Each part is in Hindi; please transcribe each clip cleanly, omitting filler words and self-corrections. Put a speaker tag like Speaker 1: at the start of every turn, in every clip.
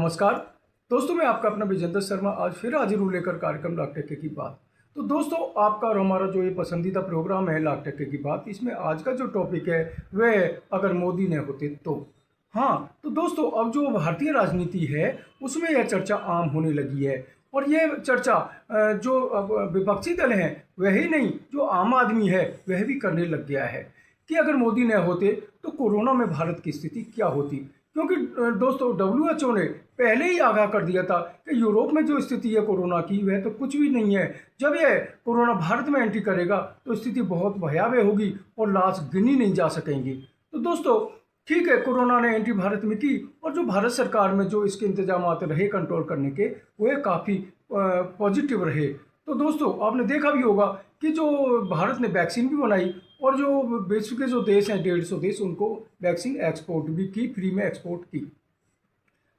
Speaker 1: नमस्कार दोस्तों, मैं आपका अपना विजेंद्र शर्मा आज फिर हाजिर हूँ लेकर कार्यक्रम लाख टक्के की बात। तो दोस्तों, आपका और हमारा जो ये पसंदीदा प्रोग्राम है लाख टक्के की बात, इसमें आज का जो टॉपिक है वह अगर मोदी ने होते तो। हाँ, तो दोस्तों, अब जो भारतीय राजनीति है उसमें यह चर्चा आम होने लगी है। और ये चर्चा जो अब विपक्षी दल हैं वह ही नहीं, जो आम आदमी है वह भी करने लग गया है कि अगर मोदी न होते तो कोरोना में भारत की स्थिति क्या होती। क्योंकि दोस्तों, WHO ने पहले ही आगाह कर दिया था कि यूरोप में जो स्थिति है कोरोना की वह तो कुछ भी नहीं है। जब यह कोरोना भारत में एंट्री करेगा तो स्थिति बहुत भयावह होगी और लाश गिनी नहीं जा सकेंगी। तो दोस्तों, ठीक है, कोरोना ने एंट्री भारत में की और जो भारत सरकार में जो इसके इंतजाम रहे कंट्रोल करने के वह काफ़ी पॉजिटिव रहे। तो दोस्तों, आपने देखा भी होगा कि जो भारत ने वैक्सीन भी बनाई और जो विश्व के जो देश हैं 150 देश, उनको वैक्सीन एक्सपोर्ट भी की, फ्री में एक्सपोर्ट की।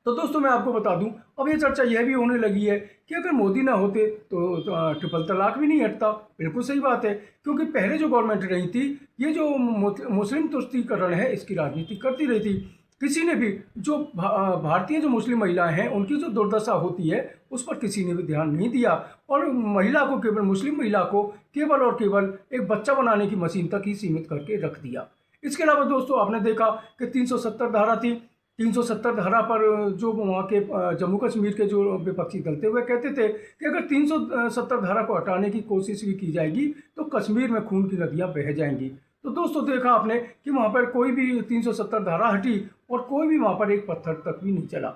Speaker 1: तो दोस्तों, मैं आपको बता दूं, अब ये चर्चा यह भी होने लगी है कि अगर मोदी ना होते तो ट्रिपल तलाक भी नहीं हटता। बिल्कुल सही बात है, क्योंकि पहले जो गवर्नमेंट रही थी ये जो मुस्लिम तुष्टीकरण है इसकी राजनीति करती रही थी। किसी ने भी जो भारतीय जो मुस्लिम महिलाएं हैं उनकी जो दुर्दशा होती है उस पर किसी ने भी ध्यान नहीं दिया और महिला को, केवल मुस्लिम महिला को केवल और केवल एक बच्चा बनाने की मशीन तक ही सीमित करके रख दिया। इसके अलावा दोस्तों, आपने देखा कि 370 धारा थी। 370 धारा पर जो वहाँ के जम्मू कश्मीर के जो विपक्षी दल थे वह कहते थे कि अगर 370 धारा को हटाने की कोशिश भी की जाएगी तो कश्मीर में खून की नदियाँ बह जाएंगी। तो दोस्तों, देखा आपने कि वहाँ पर कोई भी 370 धारा हटी और कोई भी वहाँ पर एक पत्थर तक भी नहीं चला।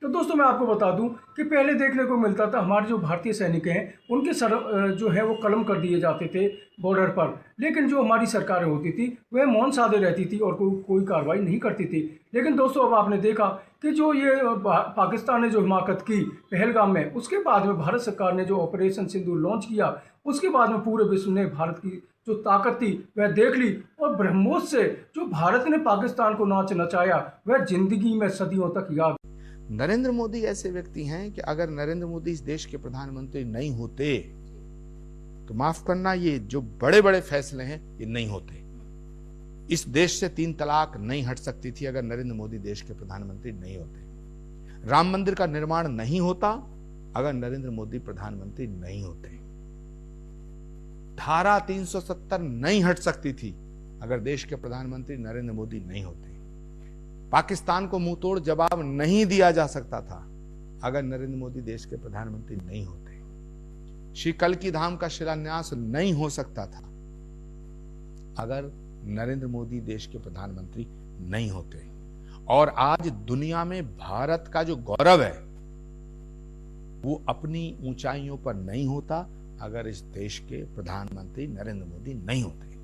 Speaker 1: तो दोस्तों, मैं आपको बता दूं कि पहले देखने को मिलता था हमारे जो भारतीय सैनिक हैं उनके सर जो है वो कलम कर दिए जाते थे बॉर्डर पर, लेकिन जो हमारी सरकारें होती थी वह मौन साधे रहती थी और कोई कार्रवाई नहीं करती थी। लेकिन दोस्तों, अब आपने देखा कि जो ये पाकिस्तान ने जो हिमाकत की पहलगाम में, उसके बाद में भारत सरकार ने जो ऑपरेशन सिंदूर लॉन्च किया, उसके बाद में पूरे विश्व ने भारत की जो ताकत थी वह देख ली और ब्रह्मोस से जो भारत ने पाकिस्तान को नाच नचाया वह जिंदगी में सदियों तक याद।
Speaker 2: नरेंद्र मोदी ऐसे व्यक्ति हैं कि अगर नरेंद्र मोदी इस देश के प्रधानमंत्री नहीं होते तो माफ करना, ये जो बड़े बड़े फैसले हैं ये नहीं होते। इस देश से 3 तलाक नहीं हट सकती थी अगर नरेंद्र मोदी देश के प्रधानमंत्री नहीं होते। राम मंदिर का निर्माण नहीं होता अगर नरेंद्र मोदी प्रधानमंत्री नहीं होते। धारा 370 नहीं हट सकती थी अगर देश के प्रधानमंत्री नरेंद्र मोदी नहीं होते। पाकिस्तान को मुंहतोड़ जवाब नहीं दिया जा सकता था अगर नरेंद्र मोदी देश के प्रधानमंत्री नहीं होते। श्री कल्की धाम का शिलान्यास नहीं हो सकता था अगर नरेंद्र मोदी देश के प्रधानमंत्री नहीं होते। और आज दुनिया में भारत का जो गौरव है वो अपनी ऊंचाइयों पर नहीं होता अगर इस देश के प्रधानमंत्री नरेंद्र मोदी नहीं होते।